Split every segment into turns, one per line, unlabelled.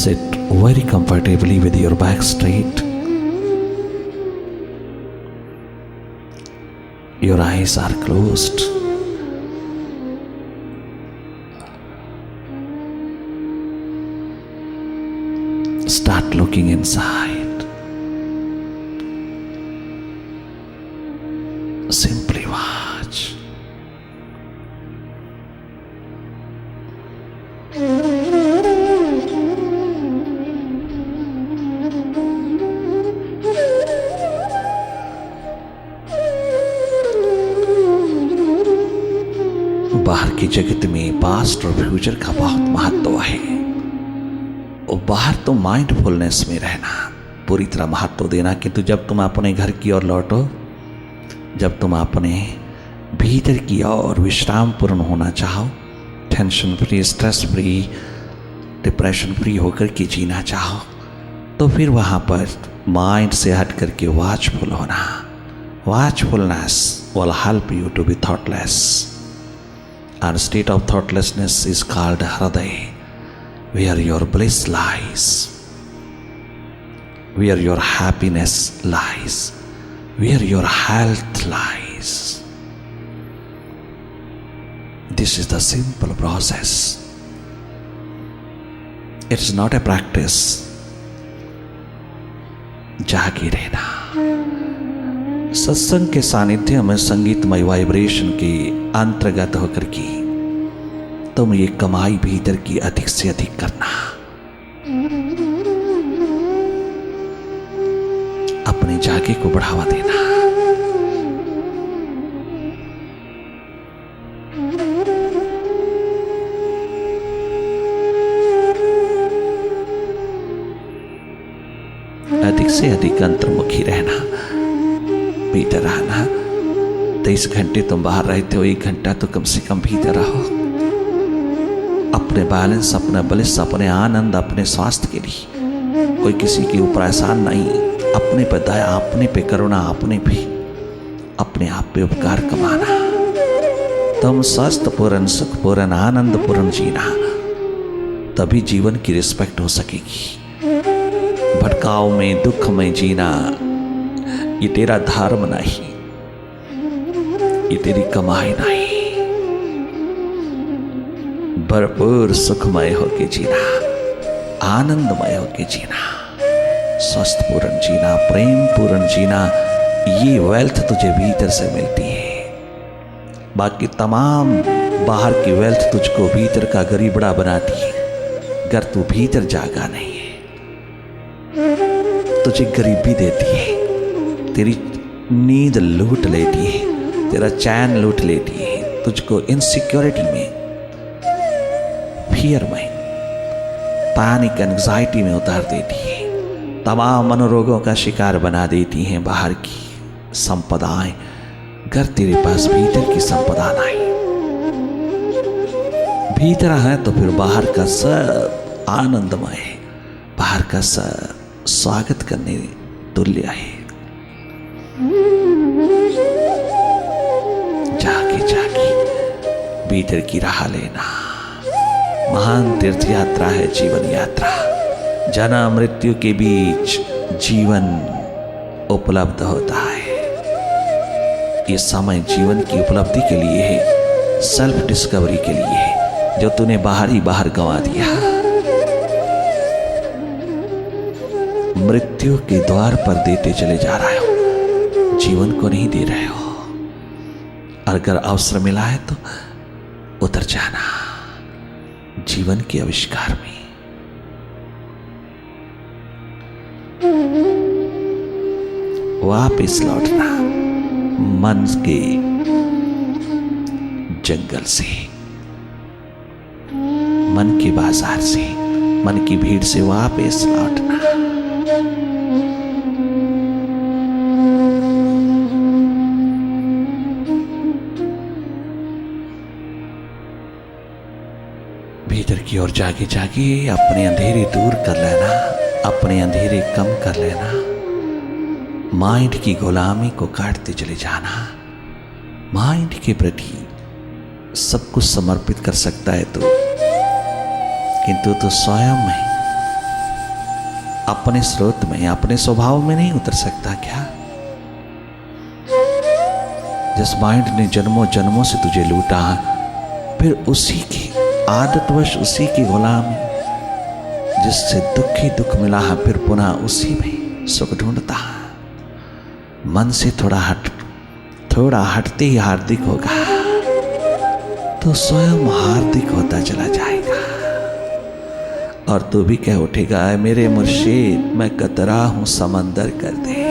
Sit very comfortably with your back straight. Your eyes are closed. Start looking inside. Simply watch. बाहर की जगत में past और future का बहुत महत्व है। और बाहर तो माइंडफुलनेस में रहना, पूरी तरह महत्व देना, किंतु जब तुम अपने घर की ओर लौटो, जब तुम अपने भीतर की ओर विश्राम पूर्ण होना चाहो, tension free, stress free, depression free होकर के जीना चाहो, तो फिर वहाँ पर माइंड से हट करके वॉचफुल होना। वॉचफुलनेस will help you to be thoughtless. And state of thoughtlessness is called Hriday, where your bliss lies, where your happiness lies, where your health lies. This is the simple process. It is not a practice. जागे रहना। सत्संग के सानिध्य में संगीतमय vibration के अंतर्गत होकर के तुम ये कमाई भीतर की अधिक से अधिक करना, अपने जागे को बढ़ावा देना। अधिक से अधिक अंतर्मुखी रहना, भीतर रहना। 23 घंटे तुम बाहर रहते हो, 1 घंटा तो कम से कम भीतर रहो। अपने बैलेंस, अपना बलिस, अपने आनंद, अपने स्वास्थ्य के लिए कोई किसी के ऊपर एहसान नहीं, अपने पे दया, अपने पे करुणा, अपने आप पे उपकार कमाना। तुम स्वस्थ पूर्ण, सुख पूर्ण, आनंद पूर्ण जीना, तभी जीवन की रिस्पेक्ट हो सकेगी। भटकाव में, दुख में जीना ये तेरा धर्म नहीं, ये तेरी कमाई नहीं। भरपूर सुखमय होके जीना, आनंदमय होके जीना, स्वस्थ पूर्ण जीना, प्रेम पूर्ण जीना, ये वेल्थ तुझे भीतर से मिलती है। बाकी तमाम बाहर की वेल्थ तुझको भीतर का गरीबड़ा बनाती है। अगर तू भीतर जागा नहीं है, तुझे गरीबी देती है, तेरी नींद लूट लेती है, तेरा चैन लूट लेती है, तुझको इनसिक्योरिटी में, फियर में, पैनिक, एंजाइटी में उतार देती है। तमाम मनोरोगों का शिकार बना देती हैं बाहर की संपदाएं। अगर तेरे पास भीतर की संपदा नहीं, भीतर है तो फिर बाहर का सब आनंदमय है, बाहर का सब स्वागत करने तुल्य है। जाके जाके भीतर की राह लेना। महान तीर्थ यात्रा है जीवन यात्रा। जन्म मृत्यु के बीच जीवन उपलब्ध होता है। ये समय जीवन की उपलब्धि के लिए है, सेल्फ डिस्कवरी के लिए है, जो तूने बाहर ही बाहर गंवा दिया। मृत्यु के द्वार पर देते चले जा रहे हो, जीवन को नहीं दे रहे हो। अगर अवसर मिला है तो उतर जाना जीवन के आविष्कार में। वापिस लौटना मन के जंगल से, मन के बाजार से, मन की भीड़ से वापिस लौटना। भीतर की ओर जागे जागे अपने अंधेरे दूर कर लेना, अपने अंधेरे कम कर लेना। माइंड की गुलामी को काटते चले जाना। माइंड के प्रति सब कुछ समर्पित कर सकता है तू, किंतु तो स्वयं में अपने स्रोत में, अपने स्वभाव में नहीं उतर सकता क्या? जिस माइंड ने जन्मों जन्मों से तुझे लूटा, फिर उसी की आदतवश, उसी की गुलामी, जिससे दुख ही दुख मिला है, फिर पुनः उसी में सुख ढूंढता है। मन से थोड़ा हटते ही हार्दिक होगा तो स्वयं हार्दिक होता चला जाएगा। और तू भी कह उठेगा, मेरे मुर्शिद मैं कतरा हूं समंदर कर दे,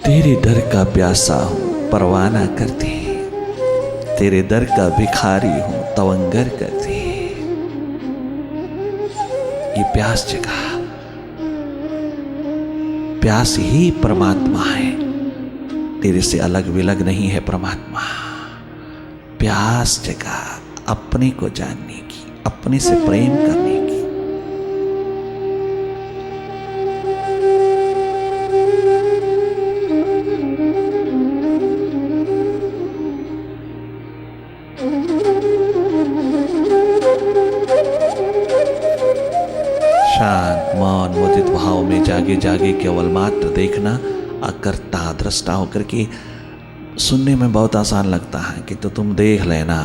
तेरे दर का प्यासा हूं परवाना कर दे, तेरे दर का भिखारी हूं तवंगर कर दे। ये प्यास जगा, प्यास ही परमात्मा है, तेरे से अलग विलग नहीं है परमात्मा। प्यास जगा अपने को जानने की, अपने से प्रेम करने की। शांत मौन मुदित भाव में जागे जागे केवल मात्र देखना, अकर्ता दृष्टा होकर के। सुनने में बहुत आसान लगता है कि तो तुम देख लेना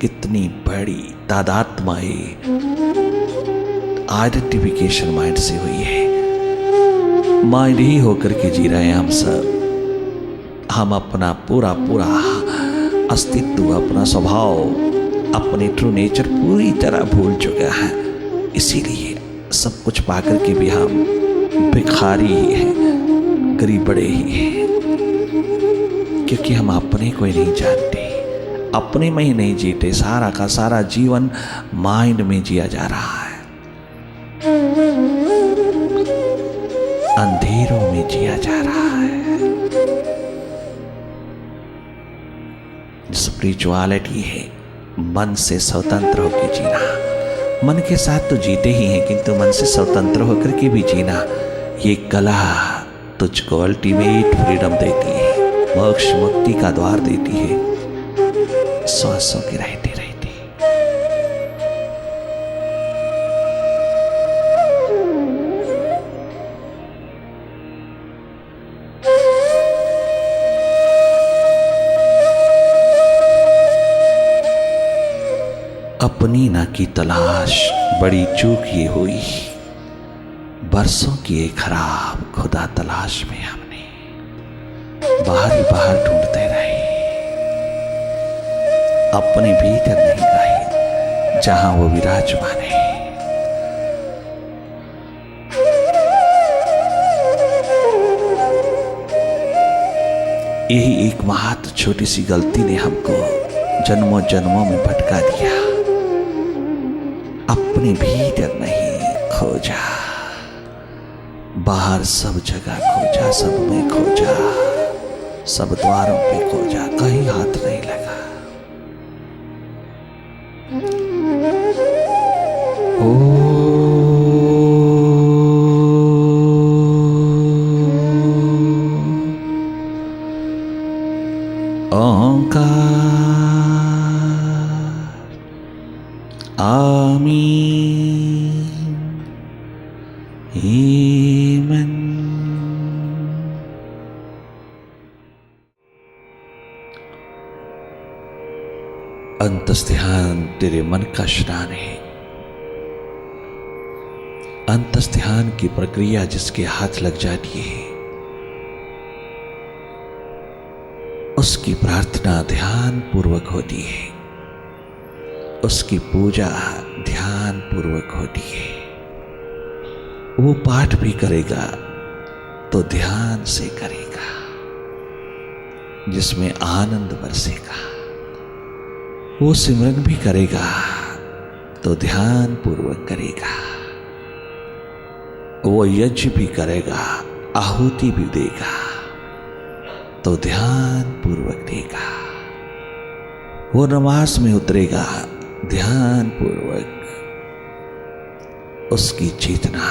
कितनी बड़ी तादात्म्य आइडेंटिफिकेशन माइंड से हुई है। माइंड ही होकर के जी रहे हैं हम सब। हम अपना पूरा पूरा अस्तित्व, अपना स्वभाव, अपने ट्रू नेचर पूरी तरह भूल चुके हैं। इसीलिए सब कुछ पाकर के भी हम भिखारी ही हैं, गरीब बड़े ही हैं, क्योंकि हम अपने को ही नहीं जानते, अपने में ही नहीं जीते। सारा का सारा जीवन माइंड में जिया जा रहा है, अंधेरों में जिया जा रहा है। स्पिरिचुअलिटी है मन से स्वतंत्र होकर जीना। मन के साथ तो जीते ही हैं, किंतु मन से स्वतंत्र होकर के भी जीना, ये कला तुझको अल्टीमेट फ्रीडम देती है, मोक्ष मुक्ति का द्वार देती है, श्वासों के रहते रहते। अपनी ना की तलाश बड़ी चूक ये हुई, बरसों की एक खराब खुदा तलाश में हमने बाहर ही बाहर ढूंढते रहे, अपने भीतर नहीं गए जहां वो विराजमान है। यही एक मात्र छोटी सी गलती ने हमको जन्मों जन्मों में भटका दिया। अपने भीतर नहीं खोजा, बाहर सब जगह खोजा, सब में खोजा, सब द्वारों पे खोजा, कहीं हाथ नहीं लगा। ओंकार आमीन ईमन। अंतस्ध्यान तेरे मन का स्नान है। अंतस्ध्यान की प्रक्रिया जिसके हाथ लग जाती है, उसकी प्रार्थना ध्यान पूर्वक होती है, उसकी पूजा ध्यान पूर्वक होती है। वो पाठ भी करेगा तो ध्यान से करेगा, जिसमें आनंद बरसेगा। वो सिमरन भी करेगा तो ध्यान पूर्वक करेगा। वो यज्ञ भी करेगा, आहुति भी देगा तो ध्यान पूर्वक देगा। वो नमाज में उतरेगा ध्यान पूर्वक, उसकी चेतना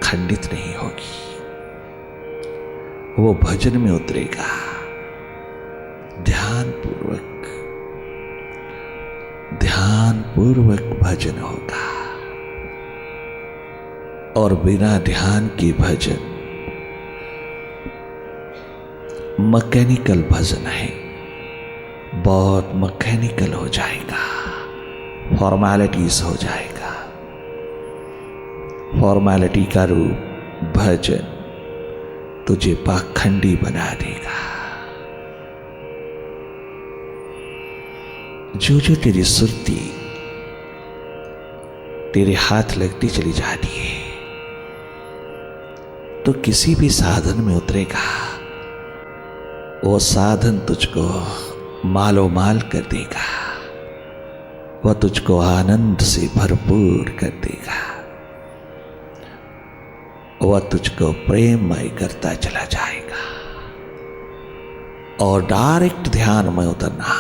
खंडित नहीं होगी। वो भजन में उतरेगा ध्यान पूर्वक, ध्यान ध्यान पूर्वक भजन होगा। और बिना ध्यान के भजन मैकेनिकल भजन है, बहुत मैकेनिकल हो जाएगा, फॉर्मेलिटीज हो जाएगा। फॉर्मेलिटी का रूप भजन तुझे पाखंडी बना देगा। जो जो तेरी सुरती तेरे हाथ लगती चली जाती है तो किसी भी साधन में उतरेगा, वो साधन तुझको मालो माल कर देगा, वह तुझको आनंद से भरपूर कर देगा, वह तुझको प्रेममय करता चला जाएगा। और डायरेक्ट ध्यान में उतरना,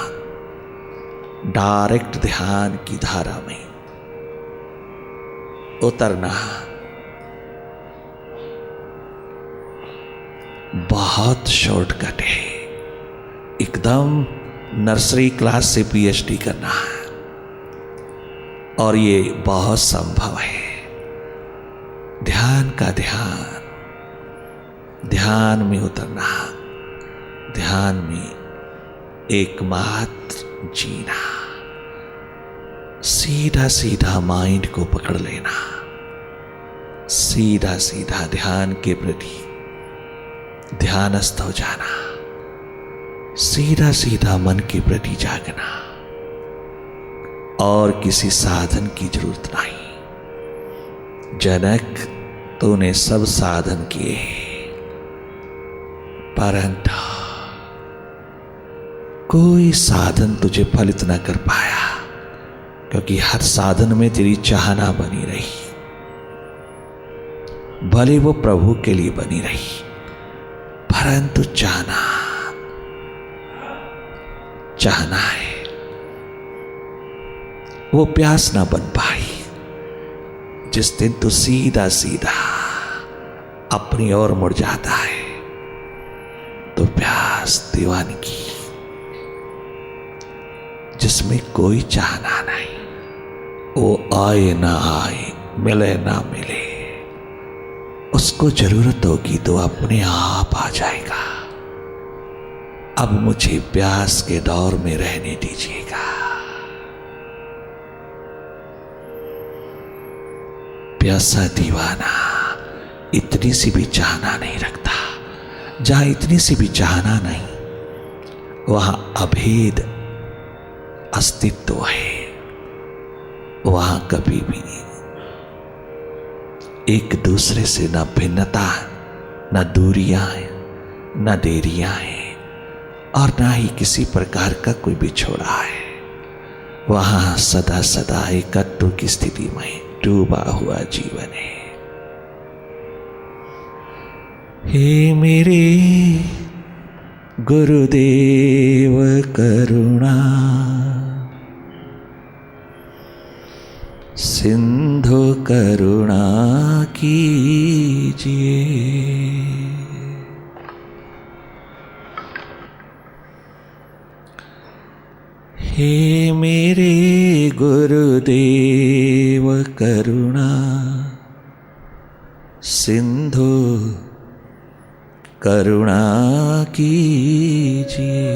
डायरेक्ट ध्यान की धारा में उतरना बहुत शॉर्टकट है। एकदम नर्सरी क्लास से पीएचडी करना है, और ये बहुत संभव है। ध्यान का ध्यान, ध्यान में उतरना, ध्यान में एकमात्र जीना, सीधा सीधा माइंड को पकड़ लेना, सीधा सीधा ध्यान के प्रति ध्यानस्थ हो जाना, सीधा सीधा मन के प्रति जागना, और किसी साधन की जरूरत नहीं। जनक, तूने सब साधन किए, परंतु कोई साधन तुझे फलित न कर पाया, क्योंकि हर साधन में तेरी चाहना बनी रही, भले वो प्रभु के लिए बनी रही, परंतु चाहना है, वो प्यास ना बन पाई। जिस दिन तू सीधा सीधा अपनी ओर मुड़ जाता है तो प्यास दीवानगी, जिसमें कोई चाहना नहीं, वो आए ना आए, मिले ना मिले, उसको जरूरत होगी तो अपने आप आ जाएगा। अब मुझे प्यास के दौर में रहने दीजिएगा। प्यासा दीवाना इतनी सी भी चाहना नहीं रखता। जहां इतनी सी भी चाहना नहीं, वहां अभेद अस्तित्व है, वहां कभी भी एक दूसरे से न भिन्नता, न दूरियां हैं, न देरियां हैं, और ना ही किसी प्रकार का कोई बिछोड़ा है। वहां सदा सदा एकत्व की स्थिति में डूबा हुआ जीवन है। हे मेरे गुरुदेव करुणा सिंधु करुणा कीजिए। हे मेरे गुरुदेव करुणा सिंधु करुणा कीजिए।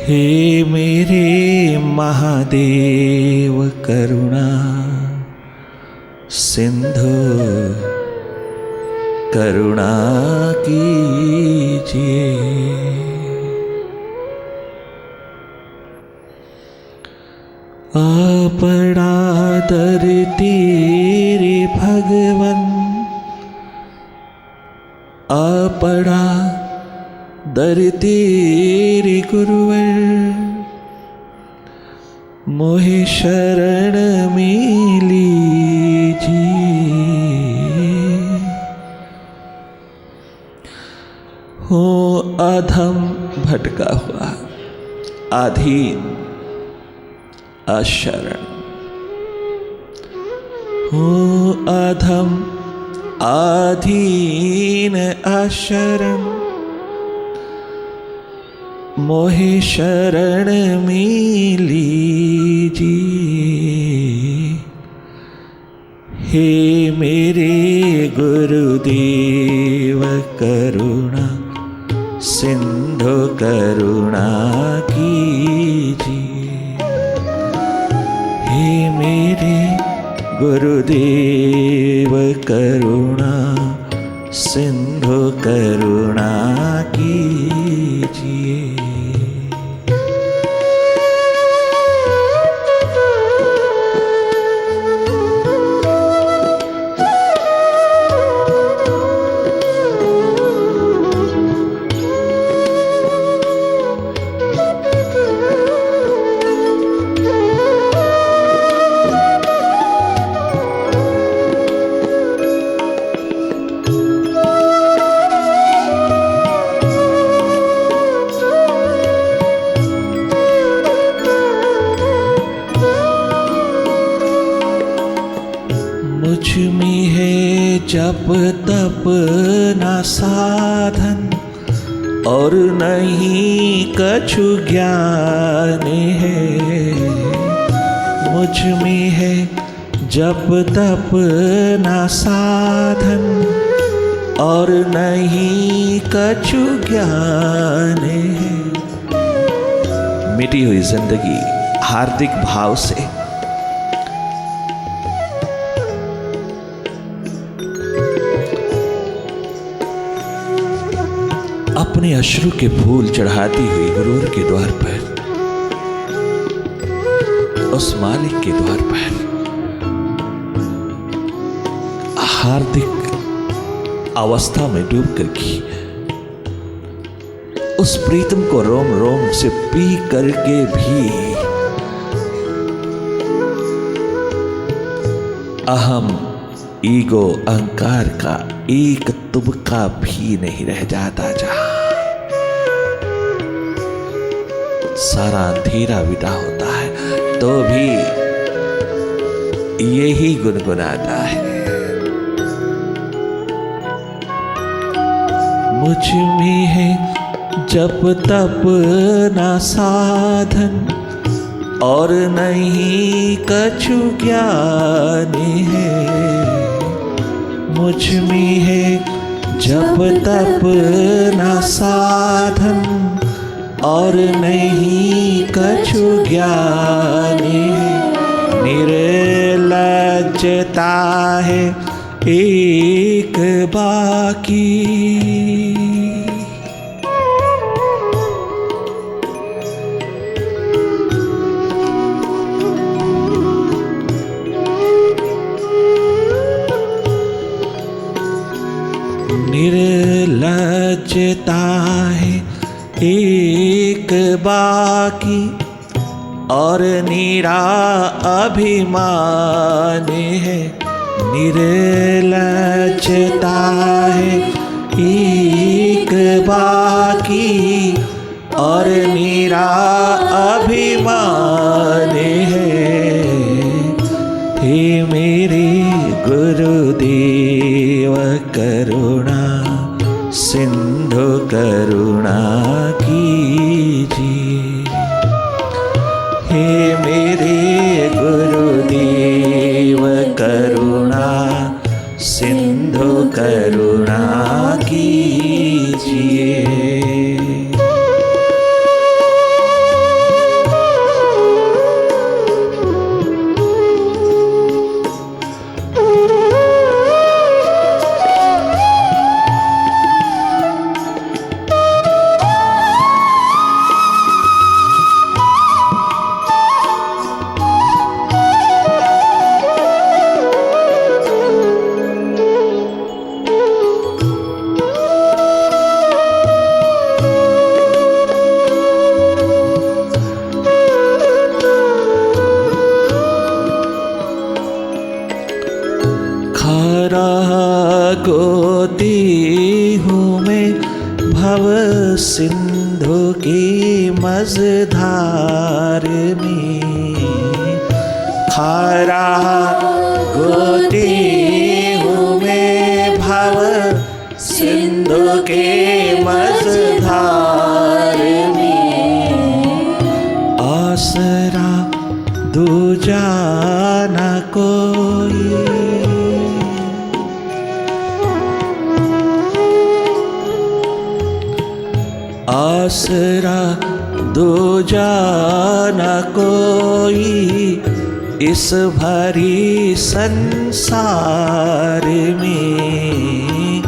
हे मेरे महादेव करुणा सिंधु करुणा कीजिए। आपड़ा दर तेरे भगवन, आपड़ा दर तेरे गुरुवर, मोहे शरण में लीजिए। हो अधम भटका हुआ, अधीन अशरण, हो अधम अधीन अशरण, मोहे शरण मिली जी। हे मेरे गुरुदेव करुणा सिंधु करुणा कीजिए। हे मेरे गुरुदेव करुणा सिंधु करुणा कीजिए। मुझ में है जप तप न साधन और नहीं कछु ज्ञान है। मुझ में है जप तप न साधन और नहीं कछु ज्ञान है। मिटी हुई जिंदगी हार्दिक भाव से अपने अश्रु के फूल चढ़ाती हुई गुरूर के द्वार पर, उस मालिक के द्वार पर हार्दिक अवस्था में डूब करके उस प्रीतम को रोम रोम से पी करके भी अहम ईगो अहंकार का एक तुबका भी नहीं रह जाता। जहां सारा अंधेरा विदा होता है तो भी यही गुनगुनाता है। मुझ में है जप तप न साधन और नहीं कछु ज्ञान है। मुझ में है जप तप न साधन और नहीं कछु ज्ञान है। निर्लज्जता है एक बाकी, निर्लज्जता है एक बाकी और निरा अभिमान है। निर्लज्जता है एक बाकी और निरा अभिमान है। हे मेरे गुरुदेव करुणा सिंधु करुणा कीजिए। हे मेरे गुरुदेव करुणा सिंधु करुणा कीजिए। गोती हूँ मैं भव सिंधु की मझधार में। खारा गोती हूँ मैं भव सिंधु के मझधार में। आसरा दूजा न कोई इस भरी संसार में,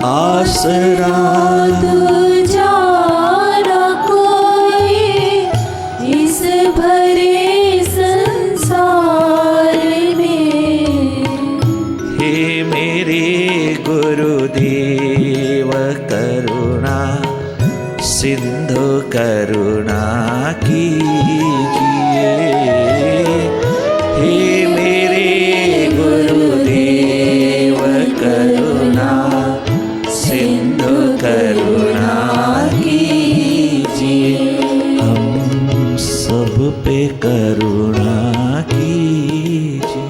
आसरा
दूजा न कोई इस भरे संसार में।
हे मेरे गुरुदेव करुणा सिंधु करुणा कीजिए। हे मेरे गुरुदेव करुणा सिंधु करुणा कीजिए। हम सब पे करुणा कीजिए।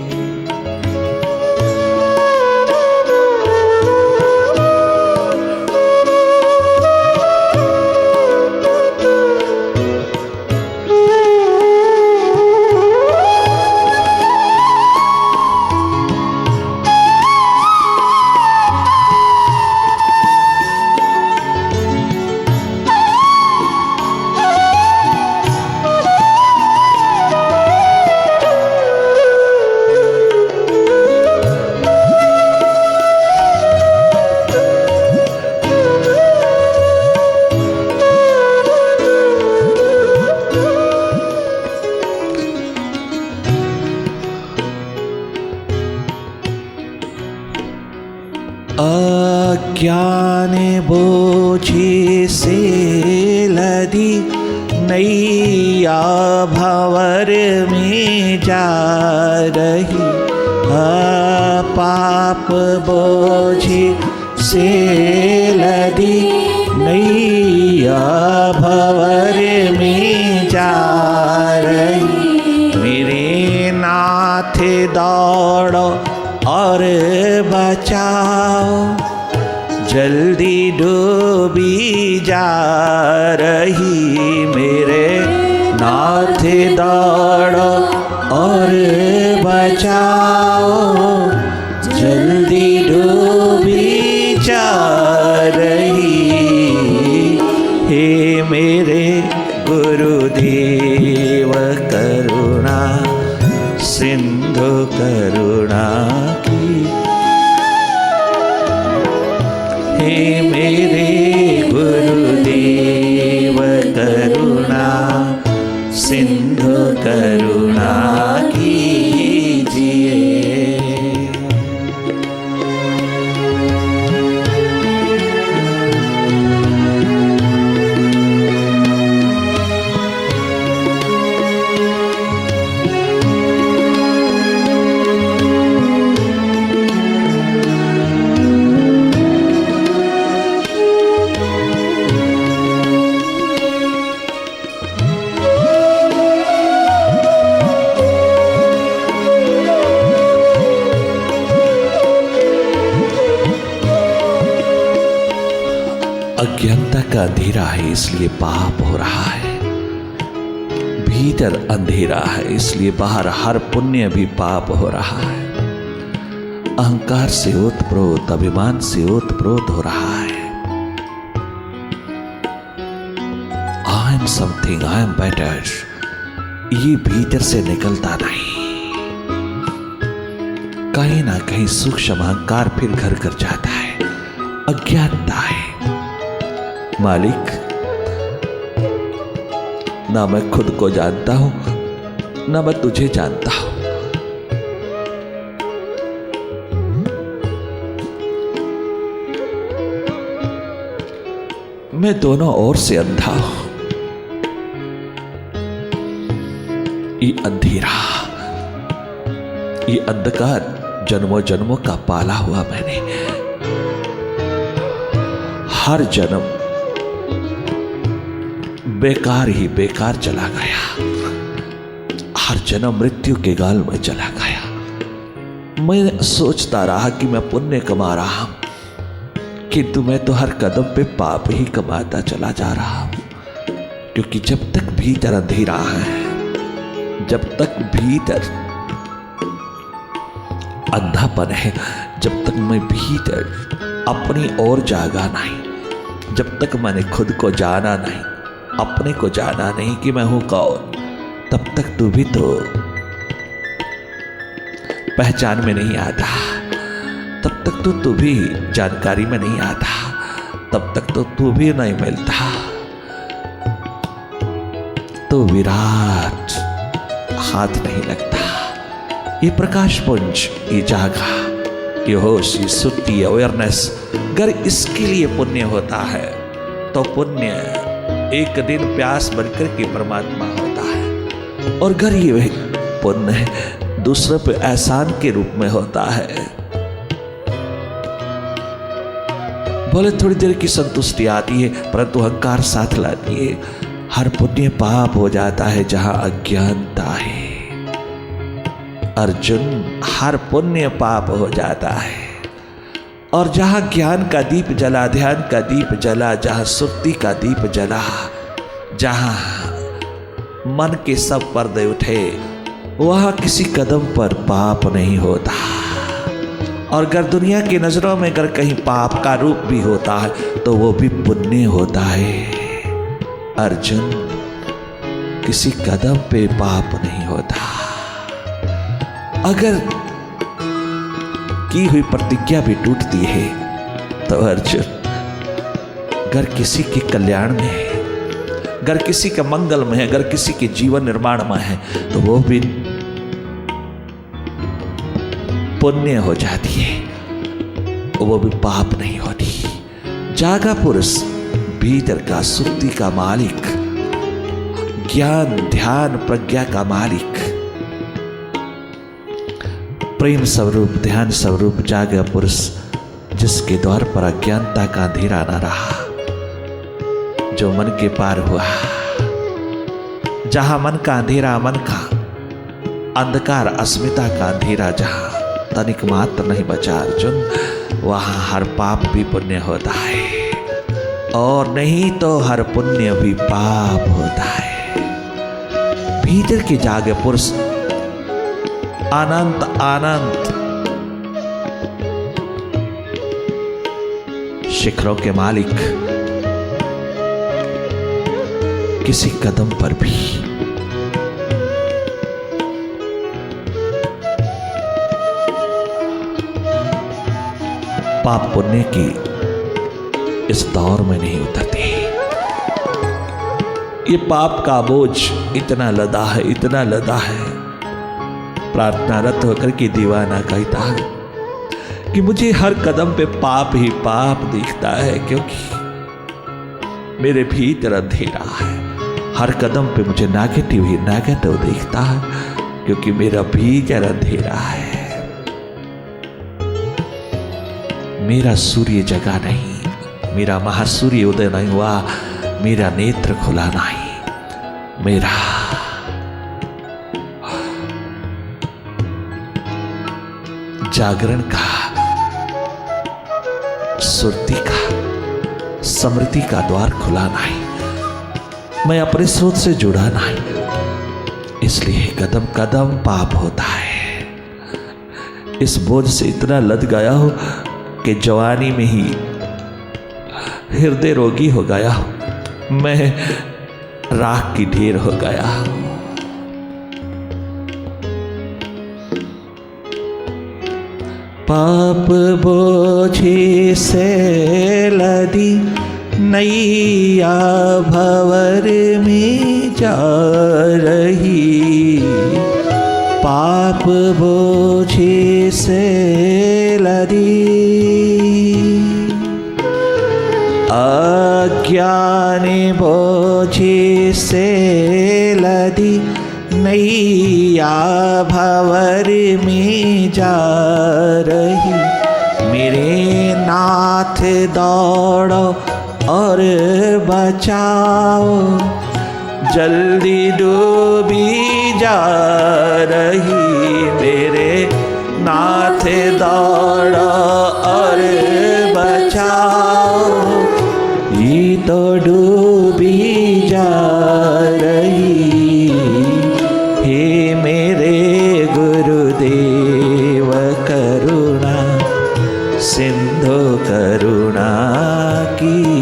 अज्ञान बोझे से लदी नैया भंवर में जा रही। पाप बोझे से लदी नैया भंवर में जा रही। मेरे नाथ दौड़ो और बचाओ, जल्दी डूबी जा रही। मेरे नाथ दौड़ो और बचाओ, जल्दी डूबी जा रही। हे मेरे गुरुदेव करुणा सिंधु करुणा की। हे मेरे गुरुदेव करुणा सिंधु करुणा कीजिए। अज्ञानता का अंधेरा है इसलिए पाप हो रहा है। भीतर अंधेरा है इसलिए बाहर हर पुण्य भी पाप हो रहा है। अहंकार से ओतप्रोत, अभिमान से ओतप्रोत हो रहा है। I am something, I am better, ये भीतर से निकलता नहीं। कहीं ना कहीं सूक्ष्म अहंकार फिर घर कर जाता है। अज्ञानता है। मालिक, ना मैं खुद को जानता हूं ना मैं तुझे जानता हूं। मैं दोनों ओर से अंधा हूं। ये अंधेरा, ये अंधकार जन्मों जन्मों का पाला हुआ मैंने। हर जन्म बेकार ही बेकार चला गया। हर जन्म मृत्यु के गाल में चला गया। मैं सोचता रहा कि मैं पुण्य कमा रहा हूं, किंतु मैं तो हर कदम पे पाप ही कमाता चला जा रहा हूं। क्योंकि जब तक भीतर अंधेरा है, जब तक भीतर अंधापन है, जब तक मैं भीतर अपनी ओर जागा नहीं, जब तक मैंने खुद को जाना नहीं, अपने को जाना नहीं कि मैं हूं कौन, तब तक तू भी तो पहचान में नहीं आता, तब तक तो तू भी जानकारी में नहीं आता, तब तक तो तू भी नहीं मिलता। तो विराट हाथ नहीं लगता। ये प्रकाश पुंज, ये जागा, ये होश, ये सुट्टी, अवेयरनेस, अगर इसके लिए पुण्य होता है तो पुण्य एक दिन प्यास बनकर के परमात्मा होता है। और अगर ये पुण्य दूसरे पे एहसान के रूप में होता है, बोले थोड़ी देर की संतुष्टि आती है, परंतु अहंकार साथ लाती है। हर पुण्य पाप हो जाता है जहां अज्ञानता है। अर्जुन, हर पुण्य पाप हो जाता है। और जहां ज्ञान का दीप जला, ध्यान का दीप जला, जहां सुक्ति का दीप जला, जहां मन के सब पर्दे उठे, वहां किसी कदम पर पाप नहीं होता। और अगर दुनिया की नजरों में अगर कहीं पाप का रूप भी होता है तो वो भी पुण्य होता है। अर्जुन, किसी कदम पे पाप नहीं होता। अगर की हुई प्रतिज्ञा भी टूटती है तो अर्जुन, अगर किसी के कल्याण में है, अगर किसी का मंगल में है, अगर किसी के जीवन निर्माण में है, तो वो भी पुण्य हो जाती है, वो भी पाप नहीं होती। जागा पुरुष, भीतर का सुक्ति का मालिक, ज्ञान ध्यान प्रज्ञा का मालिक, प्रेम स्वरूप ध्यान स्वरूप जागा पुरुष, जिसके द्वार पर अज्ञानता का अंधेरा न रहा, जो मन के पार हुआ। जहां मन का अंधेरा, मन का अंधकार, अस्मिता का अंधेरा जहां तनिक मात्र नहीं बचा अर्जुन, वहां हर पाप भी पुण्य होता है, और नहीं तो हर पुण्य भी पाप होता है। भीतर के जागे पुरुष अनंत अनंत शिखरों के मालिक, किसी कदम पर भी पाप पुण्य की इस दौर में नहीं उतरती। ये पाप का बोझ इतना लदा है, इतना लदा है। प्रार्थनारत होकर के दीवाना कहता है कि मुझे हर कदम पे पाप ही पाप दिखता है, क्योंकि मेरे भीतर अंधेरा है। हर कदम पे मुझे नेगेटिव ही नेगेटिव दिखता है, क्योंकि मेरा भीतर अंधेरा है। मेरा सूर्य जगा नहीं, मेरा महासूर्य उदय नहीं हुआ, मेरा नेत्र खुला नहीं, मेरा जागरण का, सुरती का, समृद्धि का द्वार खुला नहीं, मैं अपने स्रोत से जुड़ा नहीं, इसलिए कदम कदम पाप होता है। इस बोझ से इतना लद गया हो कि जवानी में ही हृदय रोगी हो गया हूं, मैं राख की ढेर हो गया हूं। पाप बोझे से लदी नैया भंवर में जा रही, पाप बोझे से लदी अज्ञान बोझे से लदी नैया भंवर में जा रही। मेरे नाथ दौड़ो और बचाओ, जल्दी डूबी जा रही। मेरे नाथ दौड़ो और बचाओ, ये तो डूबी जा रही। हे मेरे गुरुदेव करुणा सिंधु करुणा की